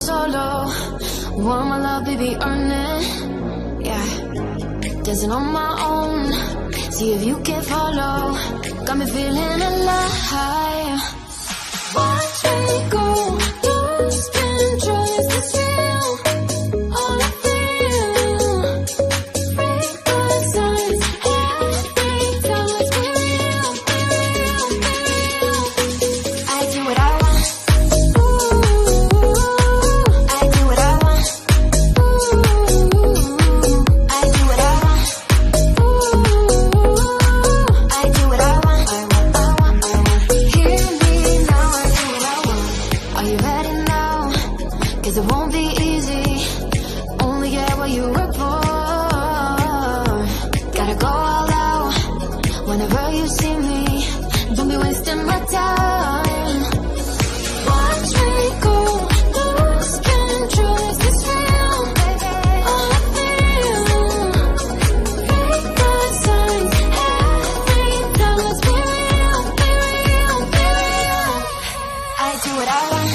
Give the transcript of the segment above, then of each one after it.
Solo, want my love, baby, earn it. Yeah, dancing on my own. See if you can follow. Got me feeling alive. Watch me go, lose control. Is this real? All I feel. Break the signs. Every time let's be real, be real, be real. I do what I want. Cause it won't be easy. Only get what you work for. Gotta go all out whenever you see me. Don't be wasting my time. Watch me go, lose control. Is this real? All I feel. Break the signs. Every time let's be real, be real, be real. I do what I want.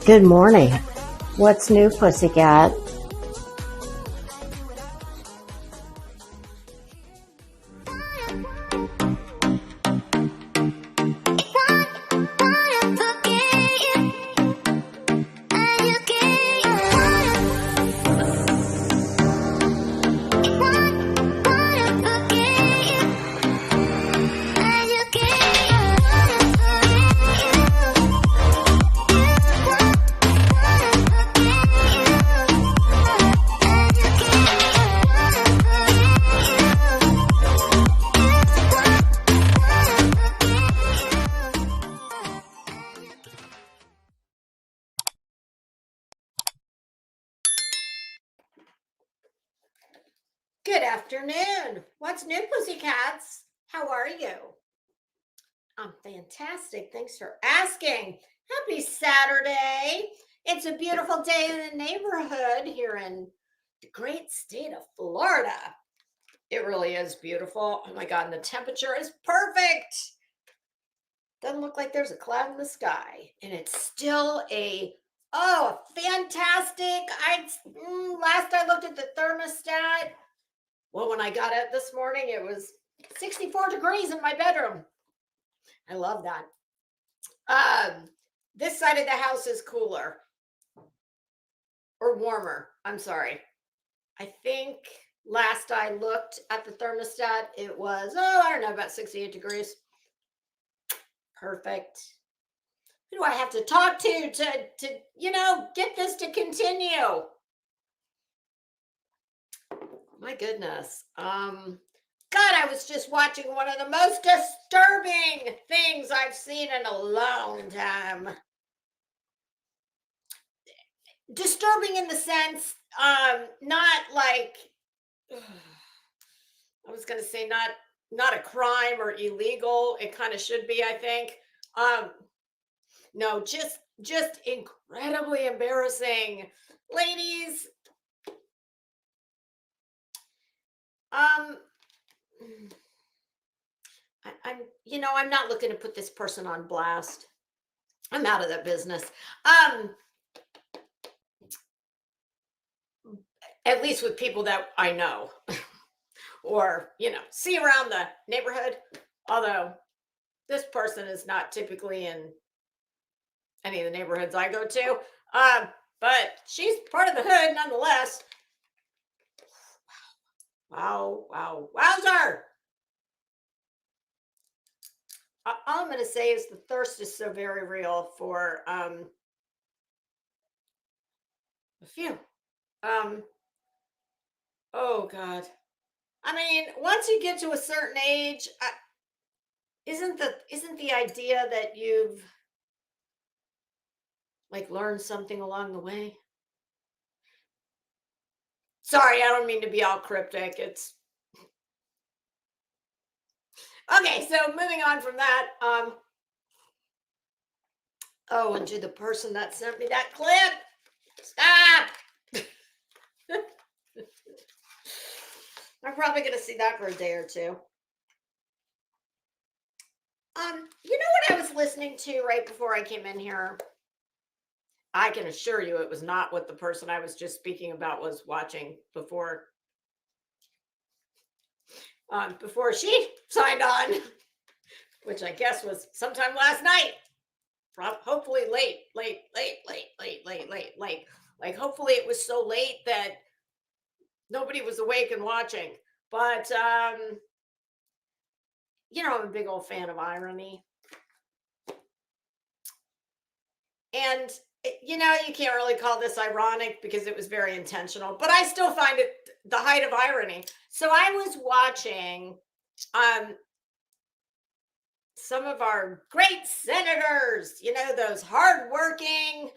Good morning. What's new, pussycat? Good afternoon. What's new, pussycats? How are you? I'm fantastic. Thanks for asking. Happy Saturday. It's a beautiful day in the neighborhood here in the great state of Florida. It really is beautiful. Oh my God, and the temperature is perfect. Doesn't look like there's a cloud in the sky. And it's still fantastic. Last I looked at the thermostat, well, when I got up this morning, it was 64 degrees in my bedroom. I love that. This side of the house is cooler or warmer. I'm sorry. I think last I looked at the thermostat, it was, about 68 degrees. Perfect. Who do I have to talk to get this to continue? My goodness. God, I was just watching one of the most disturbing things I've seen in a long time. Disturbing in the sense, not like, I was going to say not a crime or illegal. It kind of should be, I think. No, just incredibly embarrassing. Ladies, I'm not looking to put this person on blast. I'm out of that business. At least with people that I know or, see around the neighborhood. Although this person is not typically in any of the neighborhoods I go to. But she's part of the hood nonetheless. Wow. Wowzer. All I'm going to say is the thirst is so very real for a few. Oh God. I mean, once you get to a certain age, isn't the idea that you've like learned something along the way? Sorry, I don't mean to be all cryptic. It's okay. So moving on from that, oh, and to the person that sent me that clip, stop. I'm probably going to see that for a day or two. You know what I was listening to right before I came in here? I can assure you it was not what the person I was just speaking about was watching before she signed on, which I guess was sometime last night. Hopefully late. Like hopefully it was so late that nobody was awake and watching. But I'm a big old fan of irony. And you can't really call this ironic because it was very intentional, but I still find it the height of irony. So I was watching some of our great senators, those hardworking,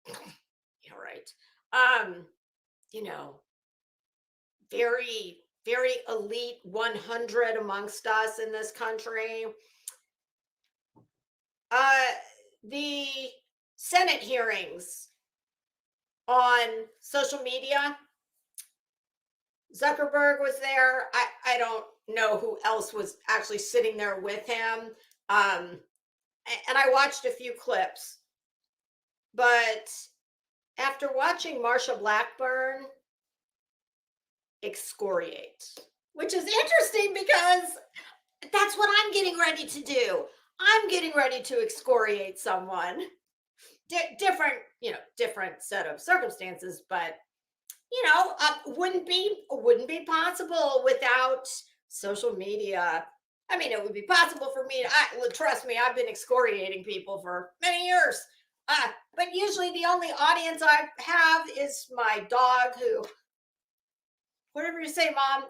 yeah, right. Very, very elite 100 amongst us in this country. The Senate hearings on social media. Zuckerberg was there. I don't know who else was actually sitting there with him. And I watched a few clips. But after watching Marsha Blackburn excoriate, which is interesting because that's what I'm getting ready to do. I'm getting ready to excoriate someone. Different set of circumstances, but wouldn't be possible without social media. I mean, it would be possible for me. Trust me, I've been excoriating people for many years. But usually the only audience I have is my dog, who, whatever you say, Mom,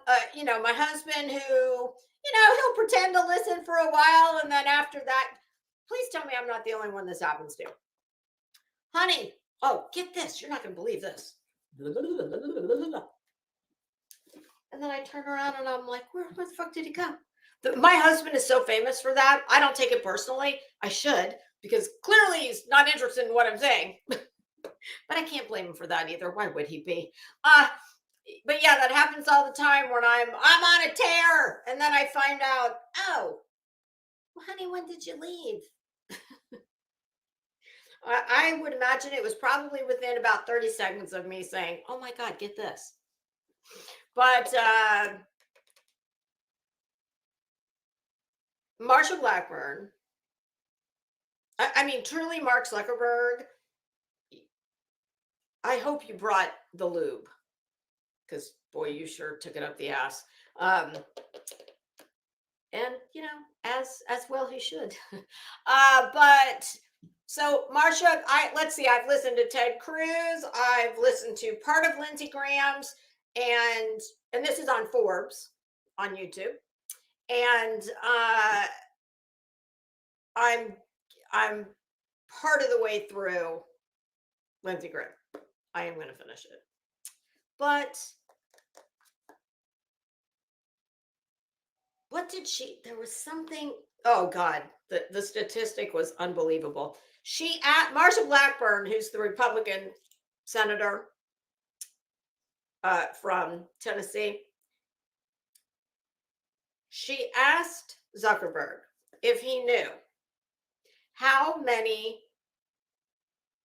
my husband, who, he'll pretend to listen for a while. And then after that, please tell me I'm not the only one this happens to. Honey, oh, get this. You're not going to believe this. And then I turn around and I'm like, where the fuck did he go? My husband is so famous for that. I don't take it personally. I should, because clearly he's not interested in what I'm saying. But I can't blame him for that either. Why would he be? But yeah, that happens all the time when I'm on a tear, and then I find out, oh, well, honey, when did you leave? I would imagine it was probably within about 30 seconds of me saying, oh my God, get this. But Marsha Blackburn, I mean, truly, Mark Zuckerberg, I hope you brought the lube, because boy, you sure took it up the ass. And as well he should. But so Marsha, let's see, I've listened to Ted Cruz, I've listened to part of Lindsey Graham's, and this is on Forbes on YouTube. And I'm part of the way through Lindsey Graham. I am going to finish it. But what did there was something, oh God, the statistic was unbelievable. Marsha Blackburn, who's the Republican senator from Tennessee, she asked Zuckerberg if he knew how many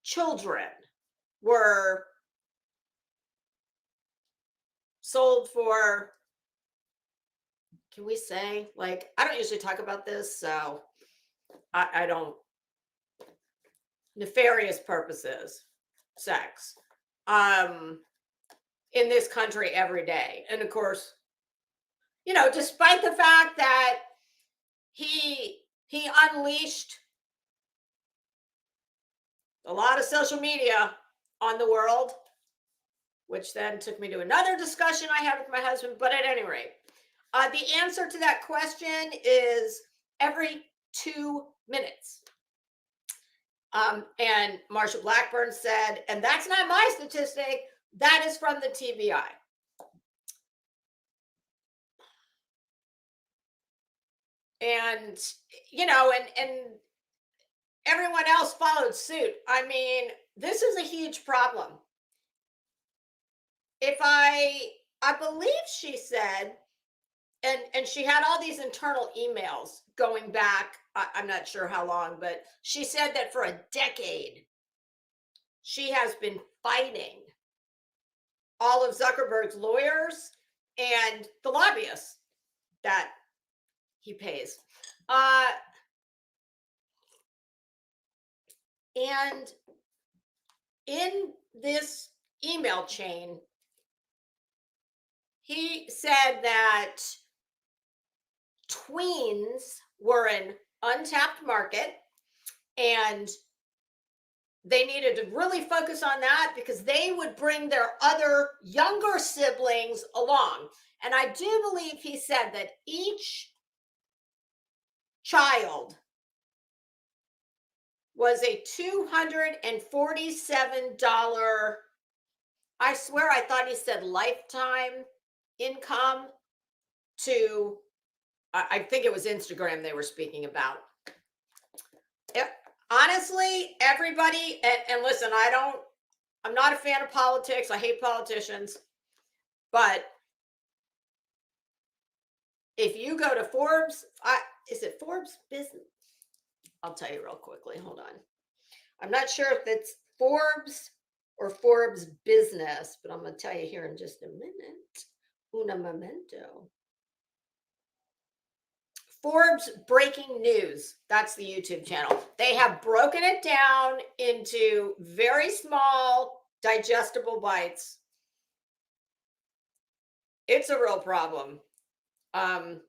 children were sold for, can we say, like, I don't usually talk about this, so I don't, nefarious purposes, sex, in this country every day. And of course, despite the fact that he unleashed a lot of social media on the world, which then took me to another discussion I had with my husband. But at any rate, the answer to that question is every 2 minutes. And Marsha Blackburn said, and that's not my statistic, that is from the TBI. And, you know, and everyone else followed suit. I mean, this is a huge problem. If I believe she said, and she had all these internal emails going back, I'm not sure how long, but she said that for a decade, she has been fighting all of Zuckerberg's lawyers and the lobbyists that he pays. And in this email chain, he said that tweens were an untapped market and they needed to really focus on that because they would bring their other younger siblings along. And I do believe he said that each child was a $247, I swear I thought he said lifetime income to, I think it was Instagram they were speaking about. Honestly, everybody, and listen, I'm not a fan of politics. I hate politicians. But if you go to Forbes, is it Forbes Business? I'll tell you real quickly. Hold on. I'm not sure if it's Forbes or Forbes Business, but I'm going to tell you here in just a minute. Una momento. Forbes Breaking News. That's the YouTube channel. They have broken it down into very small, digestible bites. It's a real problem. And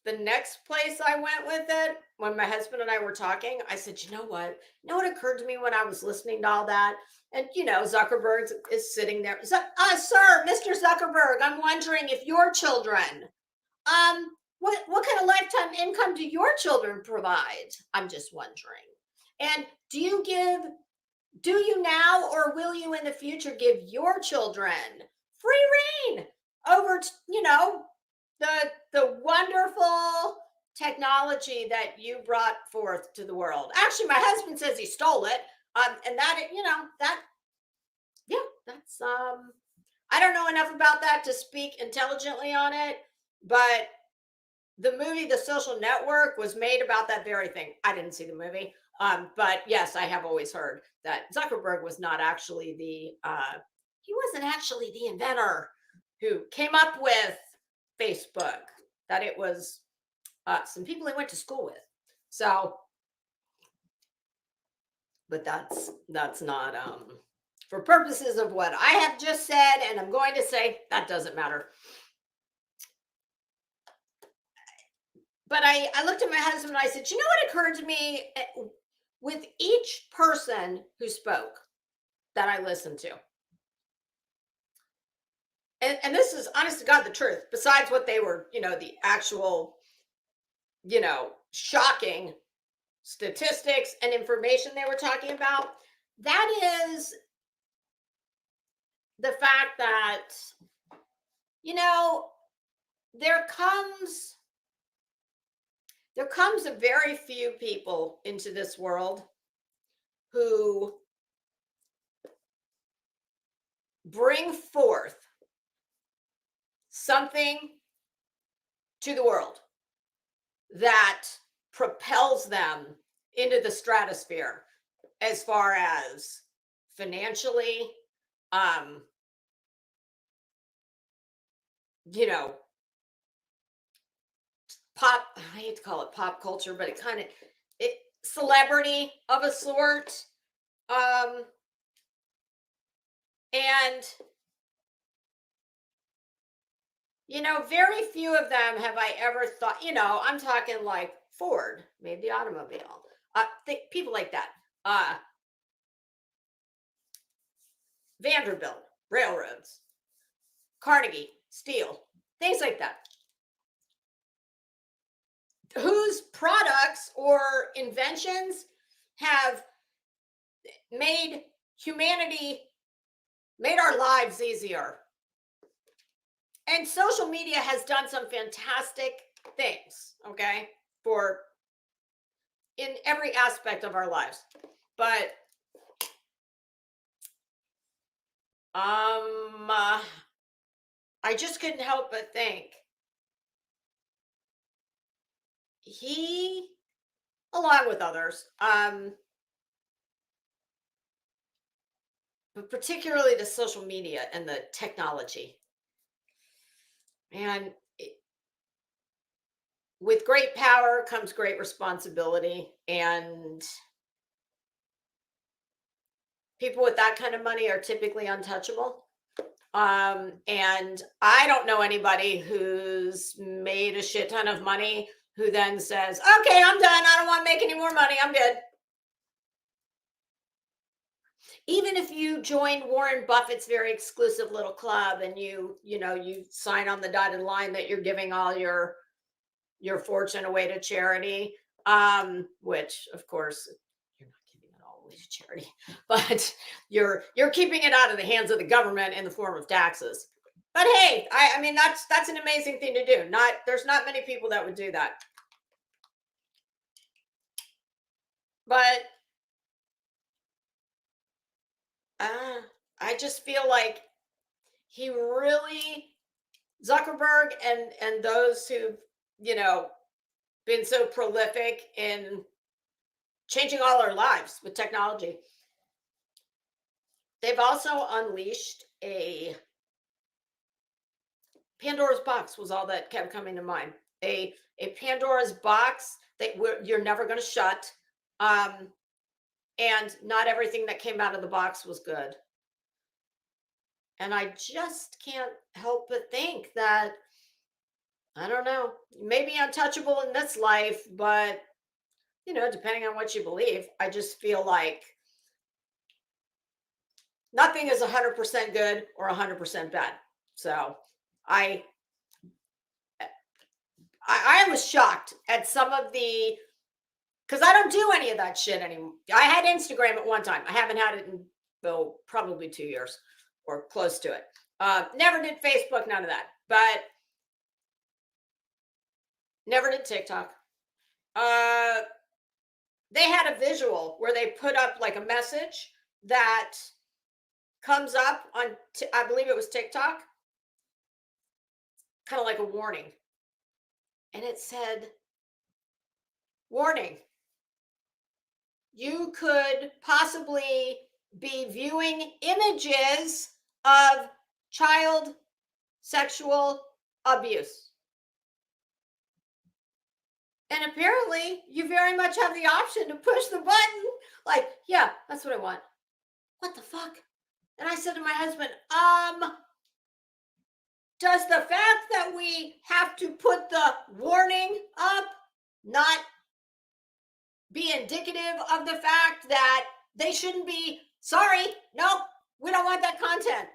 the next place I went with it, when my husband and I were talking, I said, you know what? You know what occurred to me when I was listening to all that? And, you know, Zuckerberg is sitting there. So, sir, Mr. Zuckerberg, I'm wondering if your children, what kind of lifetime income do your children provide? I'm just wondering. And do you now or will you in the future give your children free reign over, you know, the wonderful technology that you brought forth to the world? Actually, my husband says he stole it. And that, you know, that's, I don't know enough about that to speak intelligently on it, but the movie, The Social Network, was made about that very thing. I didn't see the movie. But yes, I have always heard that Zuckerberg was not actually he wasn't actually the inventor who came up with Facebook, that it was some people he went to school with. So, but that's not for purposes of what I have just said, and I'm going to say that doesn't matter. But I looked at my husband and I said, you know what occurred to me with each person who spoke that I listened to? And this is honest to God the truth, besides what they were, you know, the actual, you know, shocking statistics and information they were talking about. That is the fact that, you know, there comes a very few people into this world who bring forth something to the world that propels them into the stratosphere as far as financially, you know, I hate to call it pop culture, but it celebrity of a sort. And, you know, very few of them have I ever thought, you know, I'm talking like Ford made the automobile, people like that. Vanderbilt, railroads, Carnegie, steel, things like that. Whose products or inventions have made our lives easier. And social media has done some fantastic things, okay, for in every aspect of our lives. But I just couldn't help but think he, along with others, but particularly the social media and the technology. And with great power comes great responsibility. And people with that kind of money are typically untouchable. And I don't know anybody who's made a shit ton of money who then says, okay, I'm done. I don't want to make any more money. I'm good. Even if you join Warren Buffett's very exclusive little club and you sign on the dotted line that you're giving all your fortune away to charity, which of course you're not giving it all away to charity, but you're keeping it out of the hands of the government in the form of taxes. But hey, I mean that's an amazing thing to do. There's not many people that would do that. But I just feel like he really, Zuckerberg and those who've been so prolific in changing all our lives with technology, they've also unleashed a Pandora's box. Was all that kept coming to mind. A Pandora's box that you're never going to shut. And not everything that came out of the box was good. And I just can't help but think that, I don't know, maybe untouchable in this life, but, depending on what you believe, I just feel like nothing is 100% good or 100% bad. So I was shocked at some of the, because I don't do any of that shit anymore. I had Instagram at one time. I haven't had it in, probably 2 years or close to it. Never did Facebook, none of that. But never did TikTok. They had a visual where they put up like a message that comes up on, I believe it was TikTok, kind of like a warning. And it said, warning, you could possibly be viewing images of child sexual abuse. And apparently you very much have the option to push the button. Like, yeah, that's what I want. What the fuck? And I said to my husband, does the fact that we have to put the warning up not be indicative of the fact that they shouldn't be, sorry, nope, we don't want that content?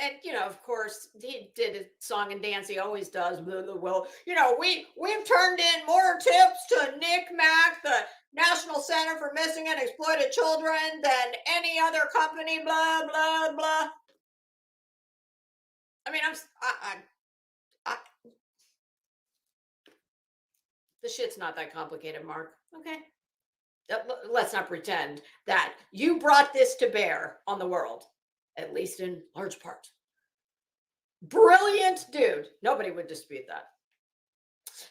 And, of course, he did a song and dance. He always does. Well, we've turned in more tips to NCMEC, the National Center for Missing and Exploited Children, than any other company, blah, blah, blah. I mean, the shit's not that complicated, Mark. Okay. Let's not pretend that you brought this to bear on the world, at least in large part. Brilliant dude. Nobody would dispute that.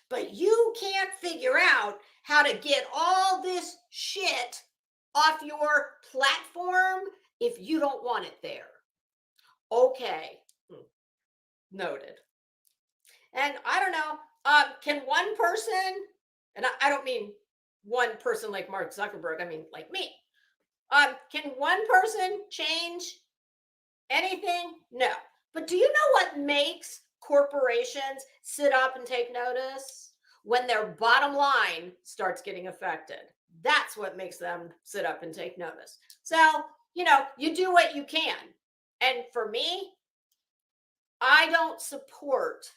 But you can't figure out how to get all this shit off your platform if you don't want it there. Okay. Noted. And I don't know, can one person, and I don't mean one person like Mark Zuckerberg, I mean like me. Can one person change anything? No. But do you know what makes corporations sit up and take notice? When their bottom line starts getting affected. That's what makes them sit up and take notice. So, you do what you can. And for me, I don't support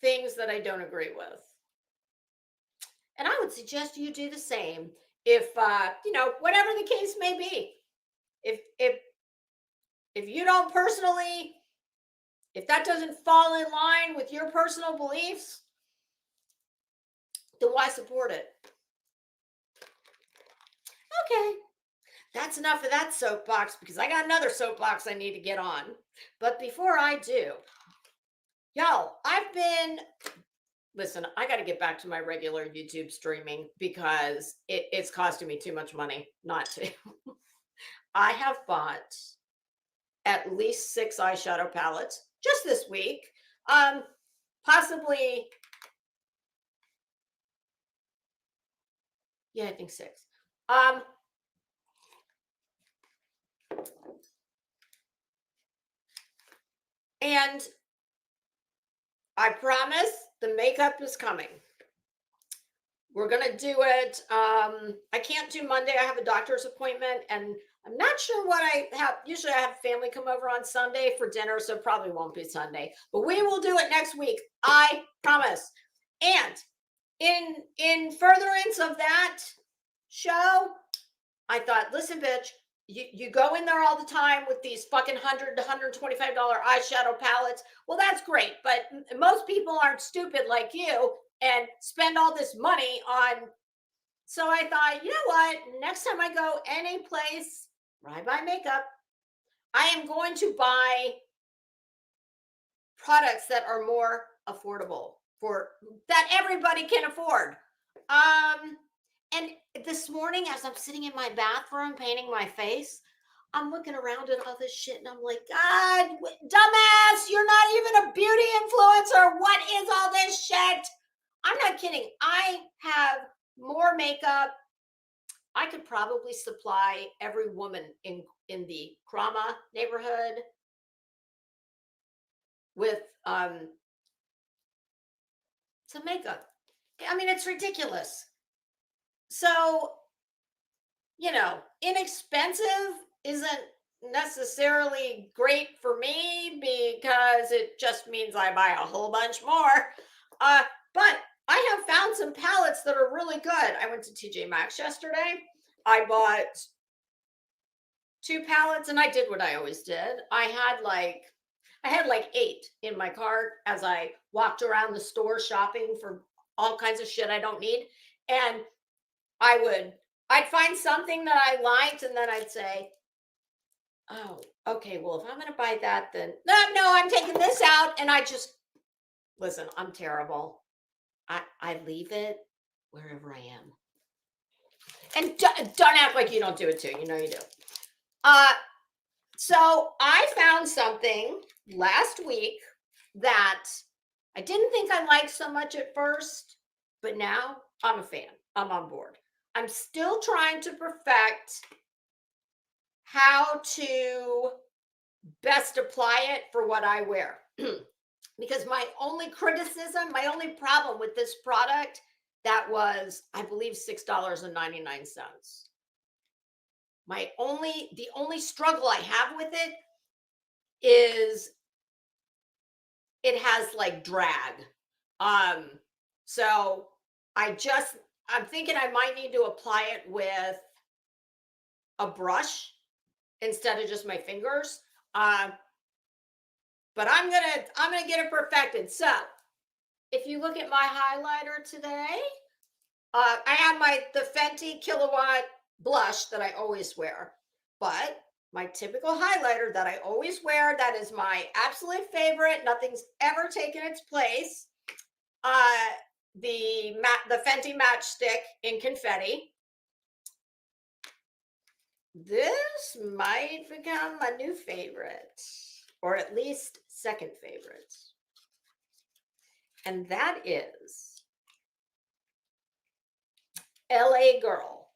things that I don't agree with. And I would suggest you do the same if whatever the case may be. If you don't personally, if that doesn't fall in line with your personal beliefs, then why support it? Okay. That's enough of that soapbox because I got another soapbox I need to get on. But before I do, y'all, listen, I got to get back to my regular YouTube streaming because it's costing me too much money not to. I have bought at least 6 eyeshadow palettes just this week. Possibly, yeah, I think 6. And I promise the makeup is coming. We're going to do it. I can't do Monday. I have a doctor's appointment and I'm not sure what I have. Usually I have family come over on Sunday for dinner, so probably won't be Sunday, but we will do it next week. I promise. And in furtherance of that show, I thought, listen, bitch, you go in there all the time with these fucking $100 to $125 eyeshadow palettes. Well, that's great, but most people aren't stupid like you and spend all this money on. So I thought, you know what? Next time I go any place where I buy makeup, I am going to buy products that are more affordable for that everybody can afford. And this morning, as I'm sitting in my bathroom painting my face, I'm looking around at all this shit and I'm like, God, dumbass, you're not even a beauty influencer. What is all this shit? I'm not kidding. I have more makeup. I could probably supply every woman in the Krama neighborhood with some makeup. I mean, it's ridiculous. So, inexpensive isn't necessarily great for me because it just means I buy a whole bunch more. But I have found some palettes that are really good. I went to TJ Maxx yesterday. I bought 2 palettes and I did what I always did. I had like 8 in my cart as I walked around the store shopping for all kinds of shit I don't need. And I'd find something that I liked and then I'd say, oh, okay, well, if I'm going to buy that, then no, I'm taking this out. And listen, I'm terrible. I leave it wherever I am. And don't act like you don't do it too. You know you do. So I found something last week that I didn't think I liked so much at first, but now I'm a fan. I'm on board. I'm still trying to perfect how to best apply it for what I wear. Because my only criticism, my only problem with this product, that was, I believe, $6.99. The only struggle I have with it is it has like drag. So I'm thinking I might need to apply it with a brush instead of just my fingers. But I'm gonna get it perfected. So if you look at my highlighter today, I have the Fenty Kilowatt blush that I always wear, but my typical highlighter that I always wear, that is my absolute favorite, nothing's ever taken its place, the Fenty Matchstick in Confetti. This might become my new favorite, or at least second favorite. And that is LA Girl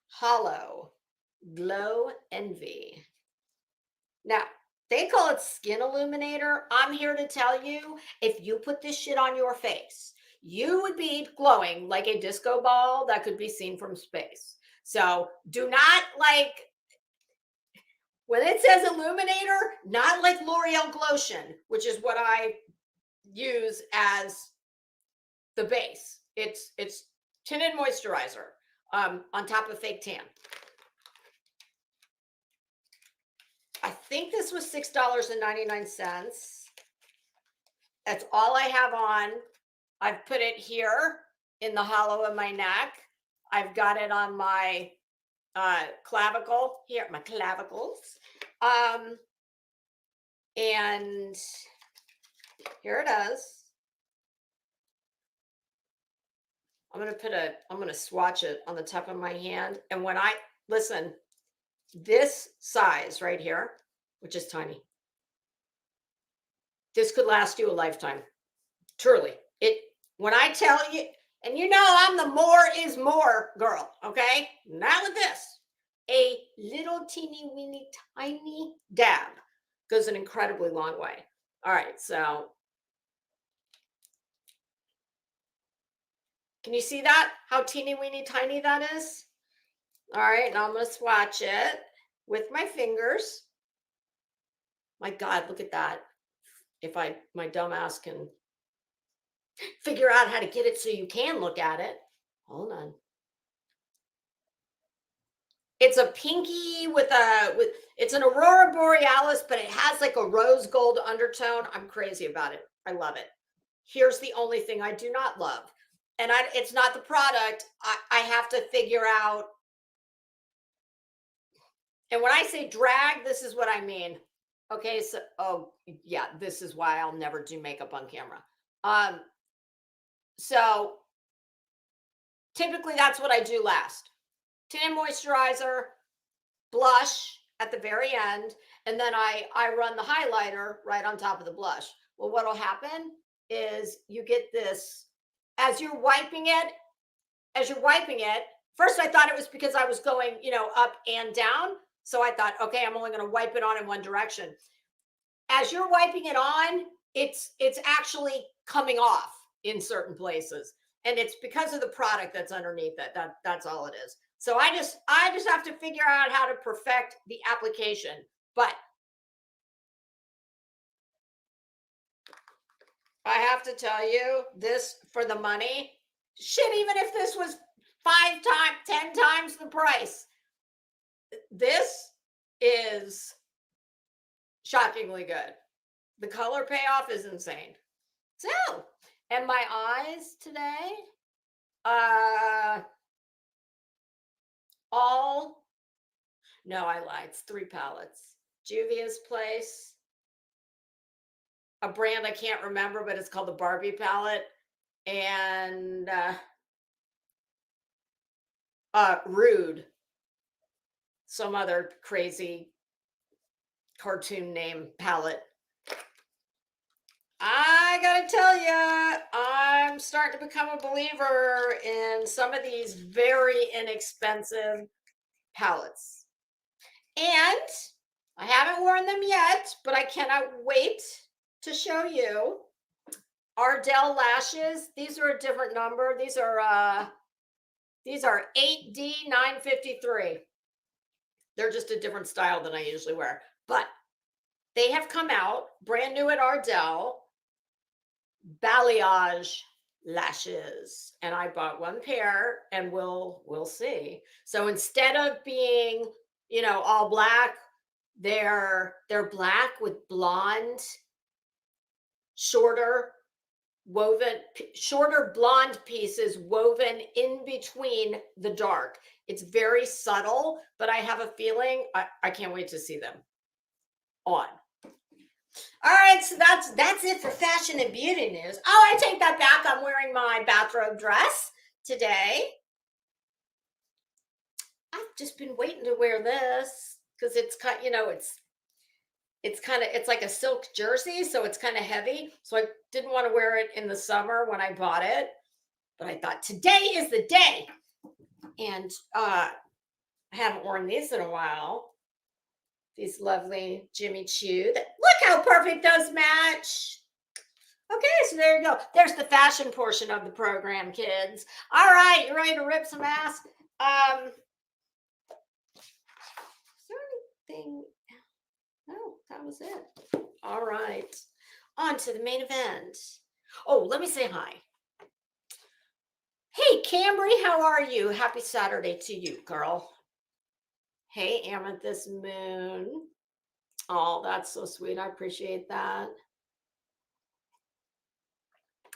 Hollow Glow Envy. Now, they call it Skin Illuminator. I'm here to tell you, if you put this shit on your face, you would be glowing like a disco ball that could be seen from space. So do not When it says illuminator, not like L'Oreal Glotion, which is what I use as the base. It's tinted moisturizer on top of fake tan. I think this was $6.99. That's all I have on. I've put it here in the hollow of my neck. I've got it on my clavicle here, my clavicles. And here it is. I'm going to swatch it on the top of my hand. And when listen, this size right here, which is tiny, this could last you a lifetime. Truly. When I tell you, and you know I'm the more is more girl, okay? Not with this. A little teeny weeny tiny dab goes an incredibly long way. All right, so can you see that? How teeny weeny tiny that is? All right, now I'm going to swatch it with my fingers. My God, look at that. If my dumb ass can figure out how to get it so you can look at it. Hold on. It's a pinky it's an Aurora Borealis, but it has like a rose gold undertone. I'm crazy about it. I love it. Here's the only thing I do not love. And it's not the product. I have to figure out. And when I say drag, this is what I mean. Okay, so, oh yeah, this is why I'll never do makeup on camera. So typically that's what I do last. Tinted moisturizer, blush at the very end, and then I run the highlighter right on top of the blush. Well, what'll happen is you get this, as you're wiping it, first I thought it was because I was going, up and down. So I thought, okay, I'm only going to wipe it on in one direction. As you're wiping it on, it's actually coming off in certain places. And it's because of the product that's underneath it. That's all it is. So I just have to figure out how to perfect the application. But I have to tell you, this for the money, shit, even if this was 10 times the price, this is shockingly good. The color payoff is insane. So, and my eyes today, I lied. It's 3 palettes. Juvia's Place, a brand I can't remember, but it's called the Barbie palette, and Rude, some other crazy cartoon name palette. I gotta tell you, I'm starting to become a believer in some of these very inexpensive palettes. And I haven't worn them yet, but I cannot wait to show you. Ardell lashes. These are a different number. These are 8D953. They're just a different style than I usually wear. But they have come out brand new at Ardell. Balayage lashes, and I bought 1 pair, and we'll see. So instead of being all black, they're black with blonde, shorter blonde pieces woven in between the dark. It's very subtle, but I have a feeling I can't wait to see them on. All right, so that's it for fashion and beauty news. Oh, I take that back. I'm wearing my bathrobe dress today. I've just been waiting to wear this because it's kind, it's like a silk jersey, so it's kind of heavy. So I didn't want to wear it in the summer when I bought it, but I thought today is the day. And I haven't worn these in a while. These lovely Jimmy Choo. Look how perfect those match. Okay, so there you go. There's the fashion portion of the program, kids. All right, you ready to rip some ass? Is there anything that was it. All right. On to the main event. Oh, let me say hi. Hey, Camry, how are you? Happy Saturday to you, girl. Hey, Amethyst Moon. Oh, that's so sweet. I appreciate that.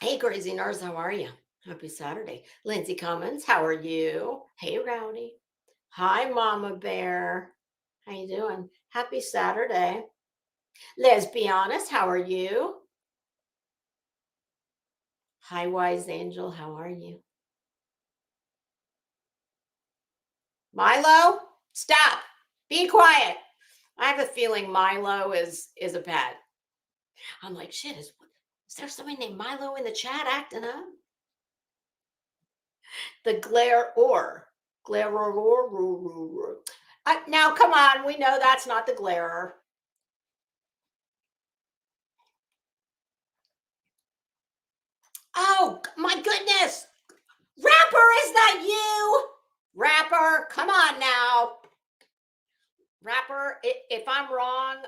Hey, Crazy Nurse, how are you? Happy Saturday. Lindsay Cummins, how are you? Hey, Rowdy. Hi, Mama Bear. How you doing? Happy Saturday. Let's be honest, how are you? Hi, Wise Angel, how are you? Milo, stop. Be quiet. I have a feeling Milo is a pet. I'm like, shit, is there somebody named Milo in the chat acting up? The glare or. Now, come on. We know that's not the glarer. Oh, my goodness. Rapper, is that you? Rapper, come on now. Rapper, if I'm wrong,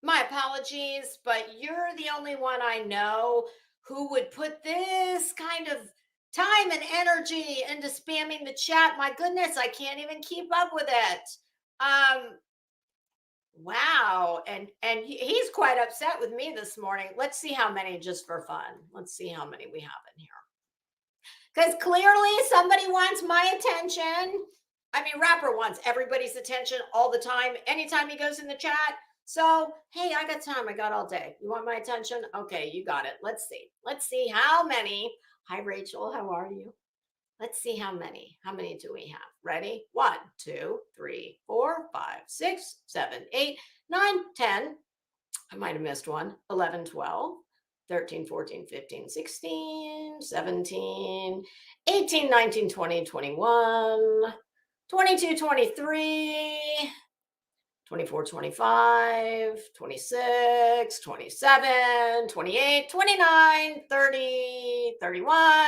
my apologies, but you're the only one I know who would put this kind of time and energy into spamming the chat. My goodness, I can't even keep up with it. Wow, and he's quite upset with me this morning. Let's see how many, just for fun. Let's see how many we have in here. Because clearly somebody wants my attention. I mean, Rapper wants everybody's attention all the time, anytime he goes in the chat. So, hey, I got time. I got all day. You want my attention? Okay, you got it. Let's see. Let's see how many. Hi, Rachel. How are you? Let's see how many. How many do we have? Ready? 1, 2, 3, 4, 5, 6, 7, 8, 9, 10. I might have missed one. 11, 12. 13, 14, 15, 16, 17, 18, 19, 20, 21, 22, 23, 24, 25, 26, 27, 28, 29, 30, 31.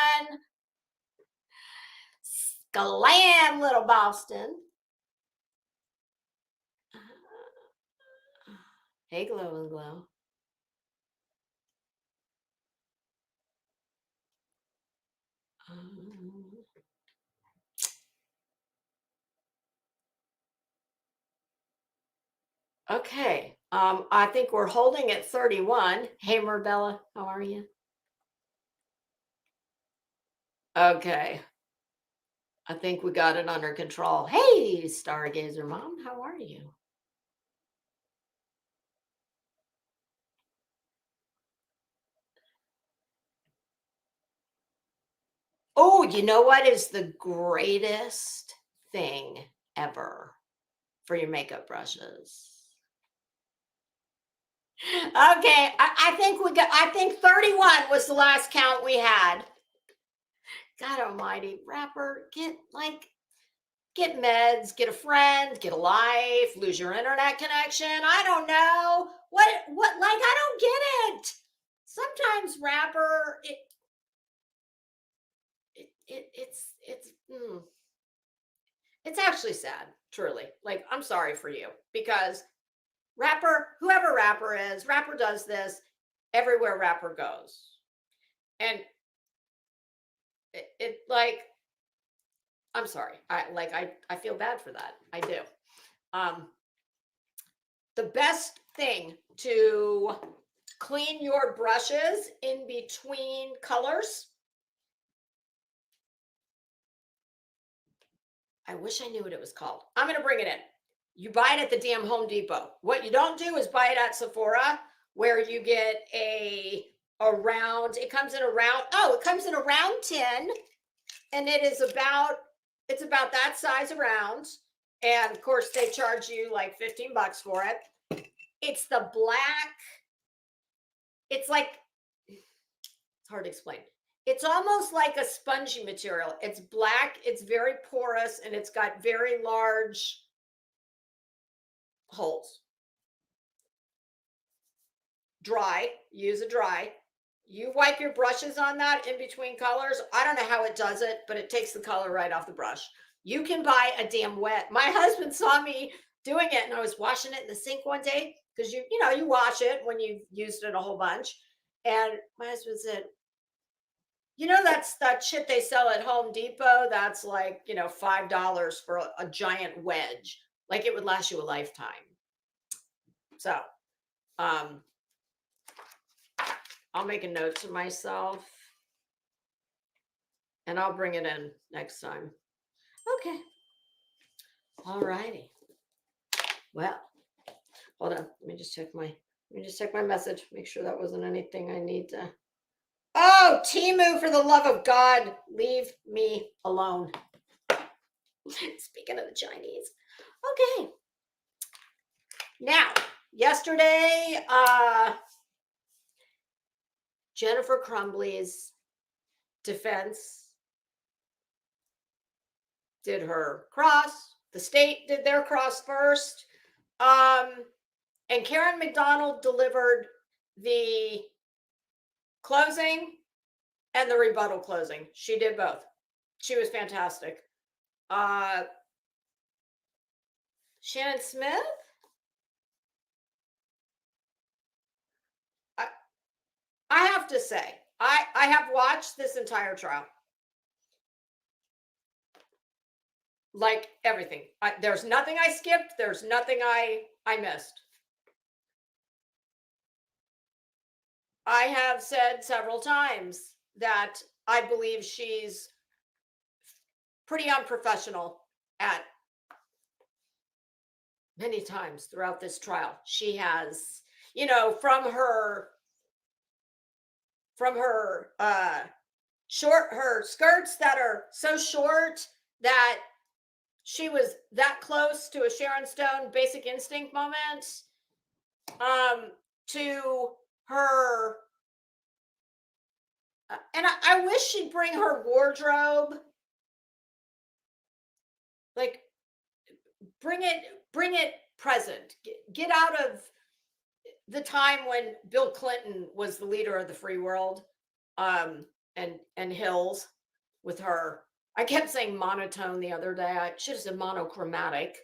Glam, little Boston. Hey, Glow and Glow. Okay. I think we're holding at 31. Hey, Marbella, how are you? Okay. I think we got it under control. Hey, Stargazer Mom, how are you? Oh, you know what is the greatest thing ever for your makeup brushes? Okay, I think 31 was the last count we had. God almighty, Rapper, get meds, get a friend, get a life, lose your internet connection. I don't know. What I don't get it. Sometimes Rapper, it's actually sad, truly. Like, I'm sorry for you, because Rapper, whoever Rapper is, Rapper does this everywhere Rapper goes. And it like, I'm sorry. I feel bad for that. I do. The best thing to clean your brushes in between colors. I wish I knew what it was called. I'm going to bring it in. You buy it at the damn Home Depot. What you don't do is buy it at Sephora, where you get a round. It comes in a round. Oh, it comes in a round tin, and it's about that size around. And of course, they charge you like $15 for it. It's the black. It's like, it's hard to explain. It's almost like a spongy material. It's black, it's very porous, and it's got very large holes. Dry, use a dry. You wipe your brushes on that in between colors. I don't know how it does it, but it takes the color right off the brush. You can buy a damn wet. My husband saw me doing it, and I was washing it in the sink one day because you wash it when you've used it a whole bunch. And my husband said, that's that shit they sell at Home Depot. That's like, $5 for a giant wedge. Like it would last you a lifetime. So, I'll make a note to myself and I'll bring it in next time. Okay. All righty. Well, hold on. Let me just check my message. Make sure that wasn't anything I need to. Oh, Timu, for the love of God, leave me alone. Speaking of the Chinese. Okay. Now, yesterday, Jennifer Crumbly's defense did her cross. The state did their cross first. And Karen McDonald delivered the closing and the rebuttal closing. She did both. She was fantastic. Shannon Smith? I have to say, I have watched this entire trial. Like everything. There's nothing I skipped. There's nothing I missed. I have said several times that I believe she's pretty unprofessional at many times throughout this trial. She has, from her her skirts that are so short that she was that close to a Sharon Stone Basic Instinct moment, to her, and I wish she'd bring her wardrobe, like bring it present. Get out of the time when Bill Clinton was the leader of the free world, and Hills with her. I kept saying monotone the other day. I should have said monochromatic.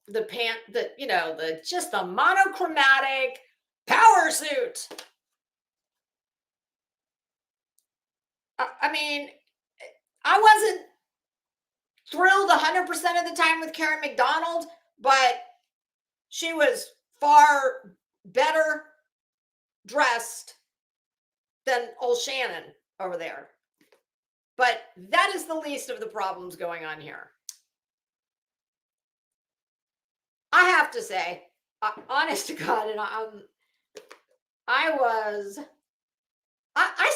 The just the monochromatic power suit. I mean, I wasn't thrilled 100% of the time with Karen McDonald, but she was far better dressed than old Shannon over there. But that is the least of the problems going on here. I have to say, honest to God, and I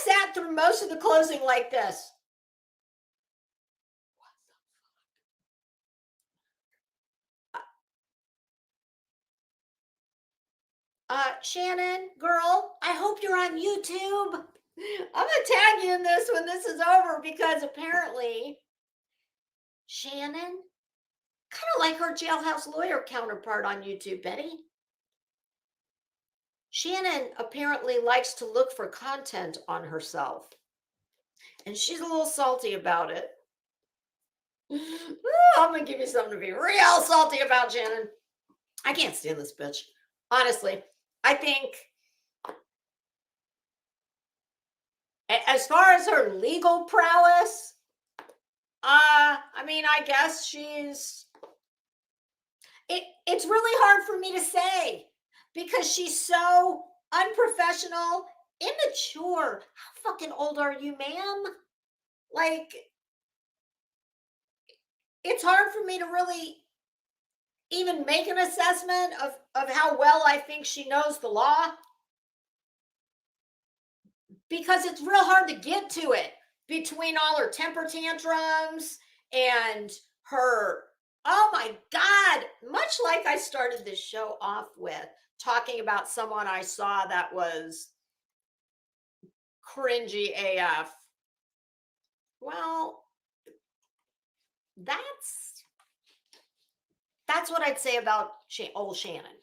sat through most of the closing like this. Shannon, girl, I hope you're on YouTube. I'm going to tag you in this when this is over, because apparently Shannon, kind of like her jailhouse lawyer counterpart on YouTube, Betty. Shannon apparently likes to look for content on herself. And she's a little salty about it. I'm going to give you something to be real salty about, Shannon. I can't stand this bitch. Honestly, I think as far as her legal prowess, I guess she's, it's really hard for me to say because she's so unprofessional, immature. How fucking old are you, ma'am? Like, it's hard for me to really even make an assessment of how well I think she knows the law, because it's real hard to get to it between all her temper tantrums and her, oh my God, much like I started this show off with, talking about someone I saw that was cringy AF. Well, that's what I'd say about old Shannon.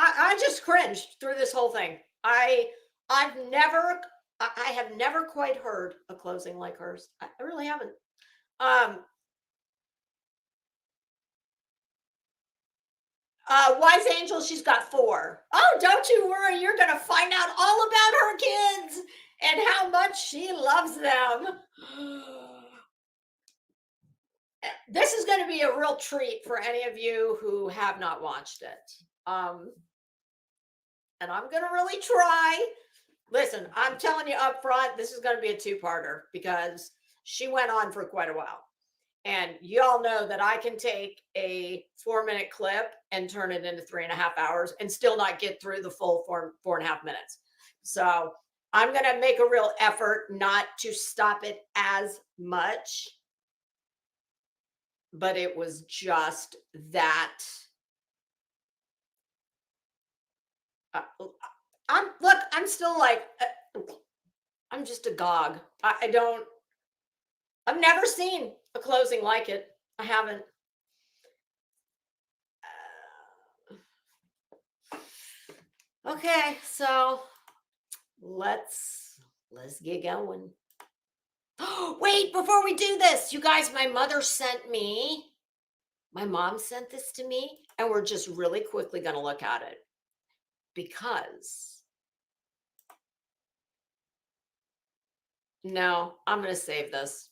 I just cringed through this whole thing. I have never quite heard a closing like hers. I really haven't. Wise Angel, she's got 4. Oh, don't you worry. You're going to find out all about her kids and how much she loves them. This is going to be a real treat for any of you who have not watched it. And I'm going to really try. Listen, I'm telling you up front, this is going to be a 2-parter because she went on for quite a while. And y'all know that I can take a 4-minute clip and turn it into 3.5 hours and still not get through the full 4.5 minutes. So I'm going to make a real effort not to stop it as much. But it was just that. I'm still like, I'm just agog. I've never seen a closing like it. I haven't. Okay, so let's get going. Wait, before we do this, you guys, my mom sent this to me, and we're just really quickly going to look at it because no, I'm going to save this.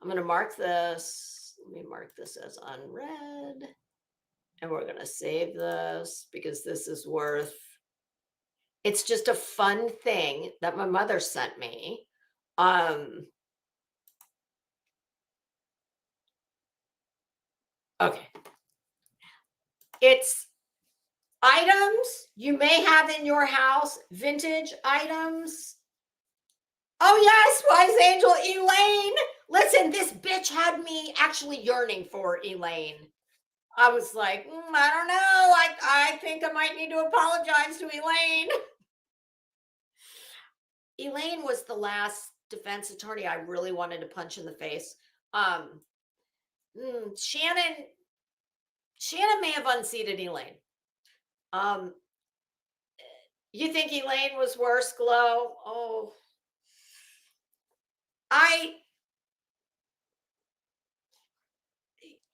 I'm going to mark this. Let me mark this as unread. And we're going to save this because this is it's just a fun thing that my mother sent me. Okay. It's items you may have in your house, vintage items. Oh, yes, Wise Angel Elaine. Listen, this bitch had me actually yearning for Elaine. I was like, I don't know. I think I might need to apologize to Elaine. Elaine was the last defense attorney I really wanted to punch in the face. Shannon may have unseated Elaine. You think Elaine was worse, Glow? Oh,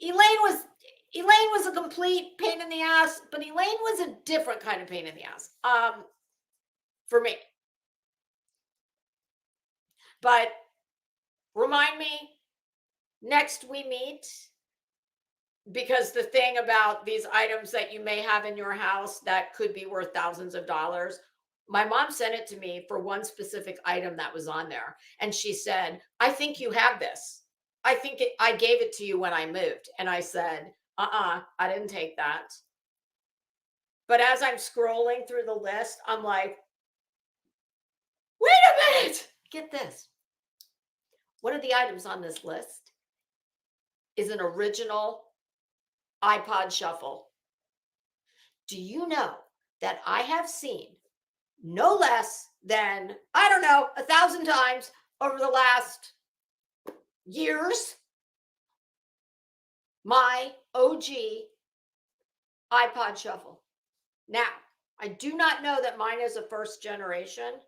Elaine was a complete pain in the ass, but Elaine was a different kind of pain in the ass. For me. But remind me next we meet, because the thing about these items that you may have in your house that could be worth thousands of dollars, my mom sent it to me for one specific item that was on there. And she said, I think you have this. I gave it to you when I moved. And I said, I didn't take that. But as I'm scrolling through the list, I'm like, wait a minute, get this. One of the items on this list is an original iPod Shuffle. Do you know that I have seen no less than, 1,000 times over the last years, my OG iPod Shuffle. Now, I do not know that mine is a first generation.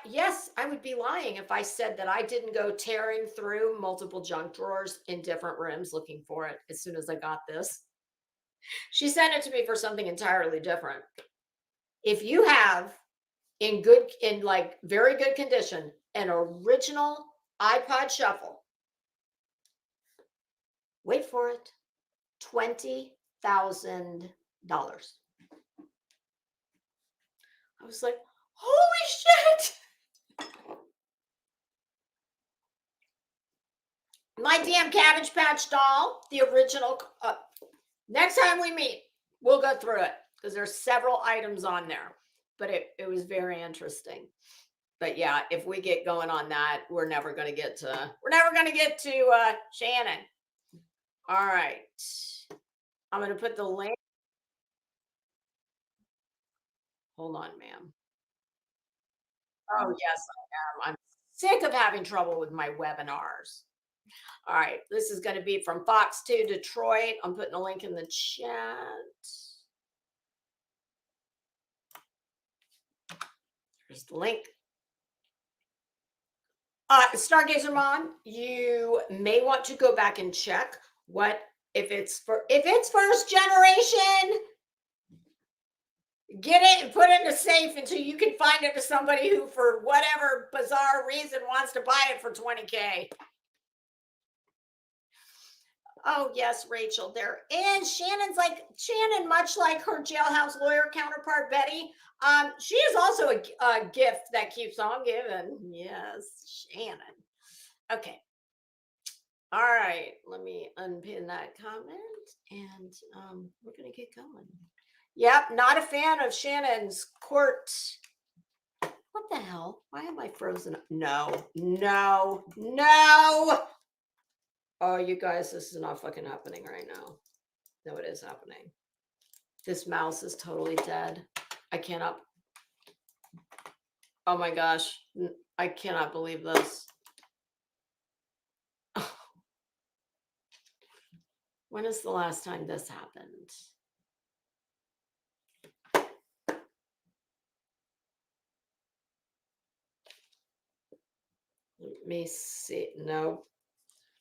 Yes, I would be lying if I said that I didn't go tearing through multiple junk drawers in different rooms looking for it as soon as I got this. She sent it to me for something entirely different. If you have in very good condition, an original iPod Shuffle, wait for it, $20,000. I was like, holy shit. My damn Cabbage Patch doll, the original. Next time we meet, we'll go through it because there's several items on there, but it was very interesting. But yeah, if we get going on that, we're never going to get to Shannon. All right. I'm going to put the link. Hold on, ma'am. Oh, yes, I am. I'm sick of having trouble with my webinars. All right. This is going to be from Fox 2 Detroit. I'm putting a link in the chat. Here's the link. Stargazer Mom, you may want to go back and check what if it's first generation, get it and put it in a safe until you can find it to somebody who, for whatever bizarre reason, wants to buy it for $20K. Oh, yes, Rachel, there is. Shannon, much like her jailhouse lawyer counterpart, Betty, she is also a gift that keeps on giving. Yes, Shannon. Okay. All right. Let me unpin that comment and we're going to get going. Yep. Not a fan of Shannon's court. What the hell? Why am I frozen? No. Oh, you guys, this is not fucking happening right now. No, it is happening. This mouse is totally dead. I cannot. Oh my gosh. I cannot believe this. Oh. When is the last time this happened? Let me see. No.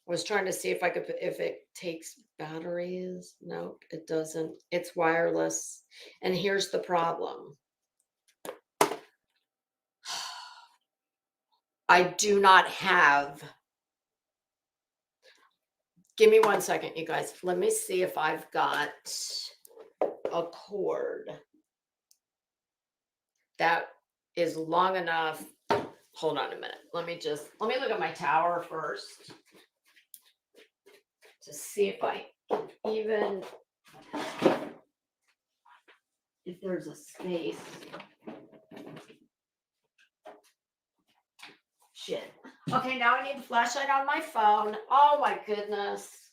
I was trying to see if it takes batteries. No, it doesn't. It's wireless. And here's the problem. I do not have. Give me 1 second, you guys. Let me see if I've got a cord that is long enough. Hold on a minute. Let me look at my tower first to see if I can even, if there's a space. Shit. Okay, now I need the flashlight on my phone. Oh my goodness.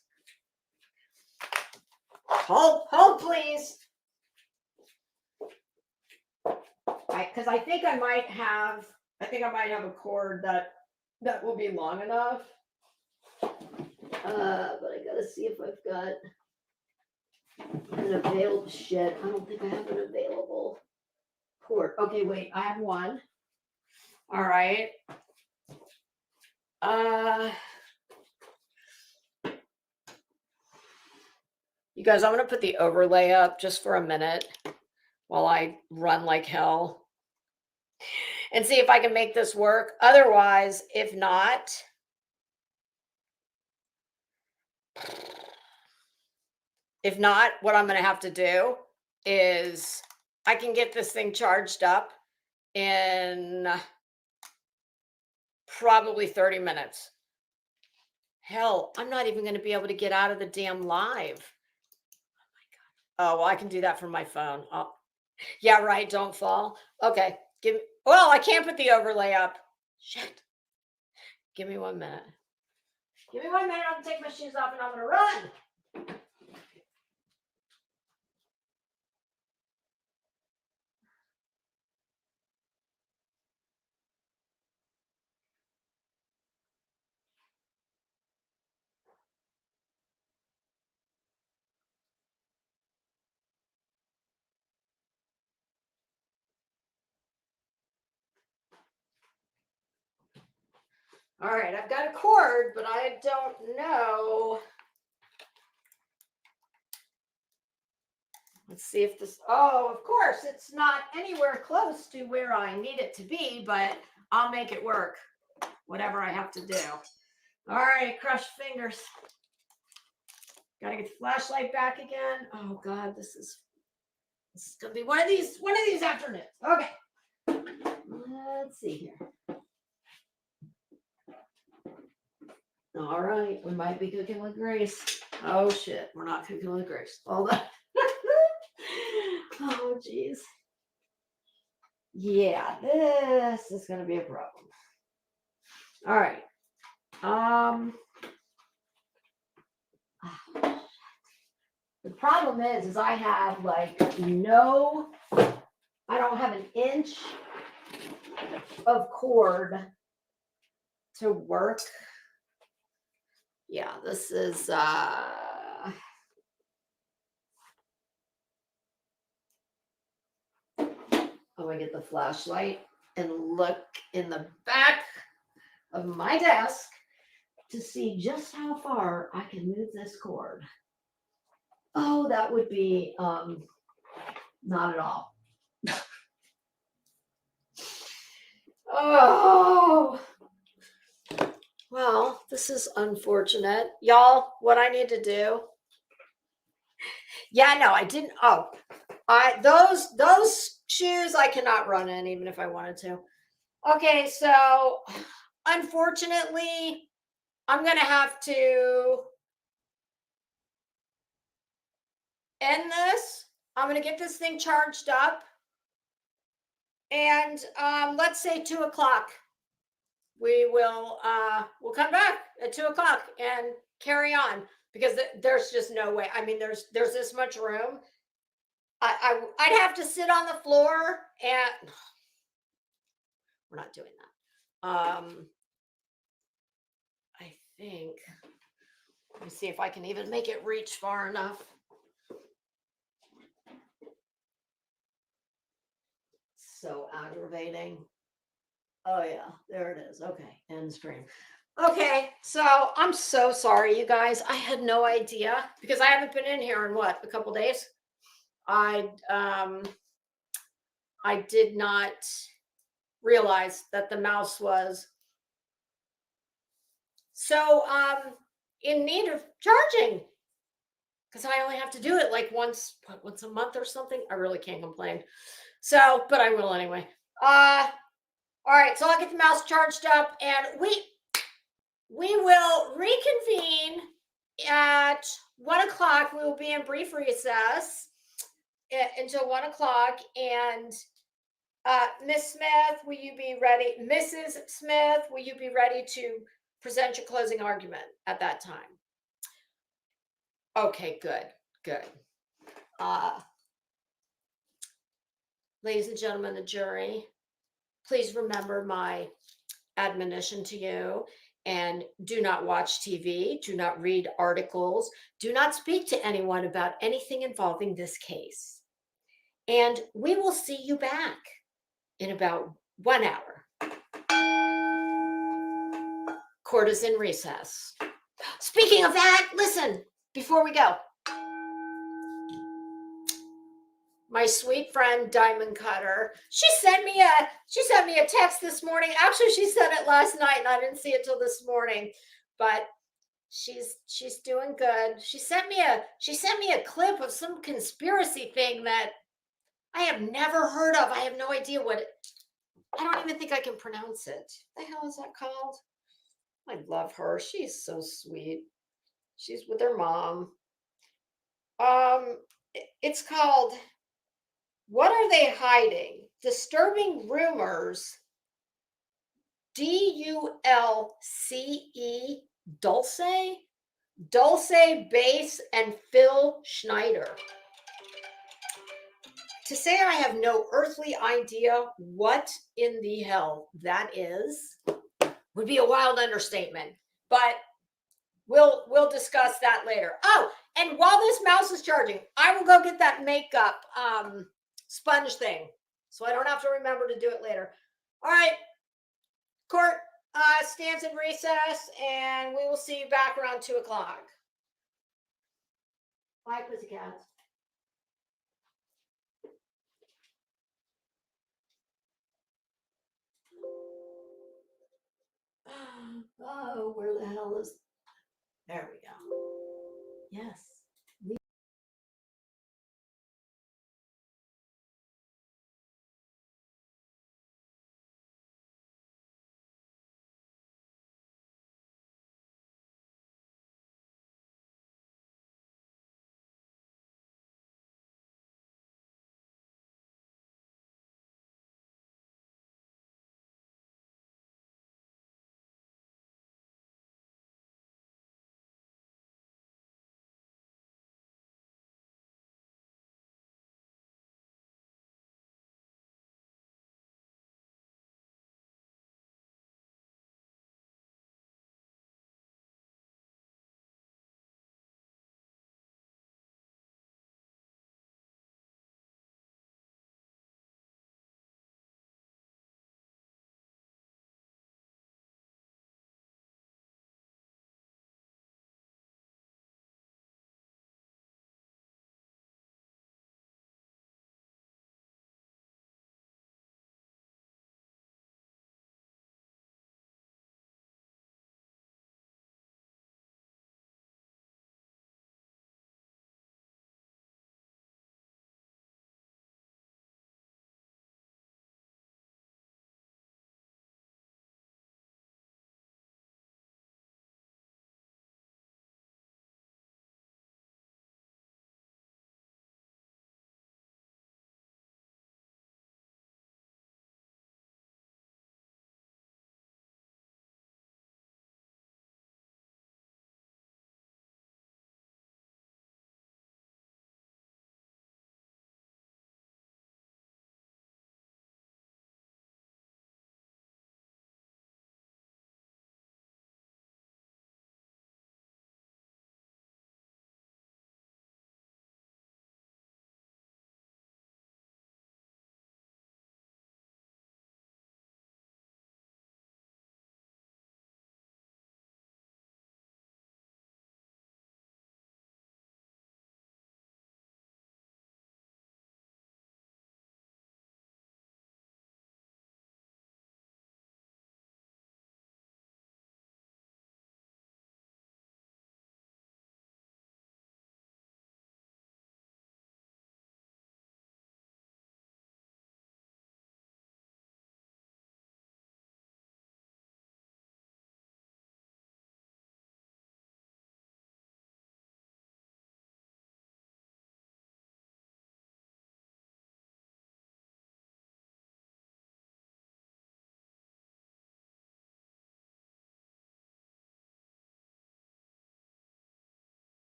Hold please. Because I think I might have a cord that will be long enough. But I gotta see if I've got an available shit. I don't think I have an available cord. Okay, wait, I have one. All right. You guys, I'm gonna put the overlay up just for a minute while I run like hell and see if I can make this work. Otherwise, if not, what I'm gonna have to do is I can get this thing charged up in probably 30 minutes. Hell, I'm not even going to be able to get out of the damn live. Oh my God. Oh, well, I can do that from my phone. Oh, yeah, right. Don't fall. Okay. Well, I can't put the overlay up. Shit. Give me 1 minute. Give me 1 minute. I'm going to take my shoes off and I'm going to run. All right, I've got a cord, but I don't know. Let's see if this, oh, of course, it's not anywhere close to where I need it to be, but I'll make it work, whatever I have to do. All right, crushed fingers. Got to get the flashlight back again. Oh God, this is gonna be one of these afternoons. Okay, let's see here. All right, we might be cooking with grace. Oh shit, we're not cooking with grace. Hold on. Oh geez. Yeah, this is gonna be a problem. All right. The problem is I have like I don't have an inch of cord to work. Yeah, this is I'm gonna get the flashlight and look in the back of my desk to see just how far I can move this cord. Oh, that would be not at all. Oh, well, this is unfortunate. Y'all, what I need to do. Yeah, no, I didn't. Oh, those shoes I cannot run in even if I wanted to. Okay, so unfortunately, I'm gonna have to end this. I'm gonna get this thing charged up, and let's say 2 o'clock. We'll come back at 2 o'clock and carry on because there's just no way. I mean, there's this much room. I'd have to sit on the floor, and we're not doing that. I think. Let me see if I can even make it reach far enough. So aggravating. Oh yeah, there it is. Okay, end screen. Okay, so I'm so sorry, you guys. I had no idea because I haven't been in here in what, a couple days. I did not realize that the mouse was so in need of charging because I only have to do it like once a month or something. I really can't complain. So, but I will anyway. All right, so I'll get the mouse charged up and we will reconvene at 1 o'clock. We will be in brief recess until 1 o'clock. And Miss Smith, will you be ready? Mrs. Smith, will you be ready to present your closing argument at that time? Okay, good. Ladies and gentlemen, the jury, please remember my admonition to you. And do not watch TV, do not read articles, do not speak to anyone about anything involving this case. And we will see you back in about 1 hour. Court is in recess. Speaking of that, listen, before we go, my sweet friend Diamond Cutter, she sent me a text this morning. Actually, she sent it last night and I didn't see it till this morning, but she's doing good. She sent me a clip of some conspiracy thing that I have never heard of. I have no idea what I don't even think I can pronounce it. What the hell is that called? I love her. She's so sweet. She's with her mom. It's called What Are They Hiding? Disturbing Rumors. Dulce, Bass, and Phil Schneider. To say I have no earthly idea what in the hell that is would be a wild understatement, but we'll discuss that later. Oh, and while this mouse is charging, I will go get that makeup sponge thing so I don't have to remember to do it later. All right, court stands in recess, and we will see you back around 2 o'clock. Bye, pussycats. Oh, where the hell is... There we go. Yes.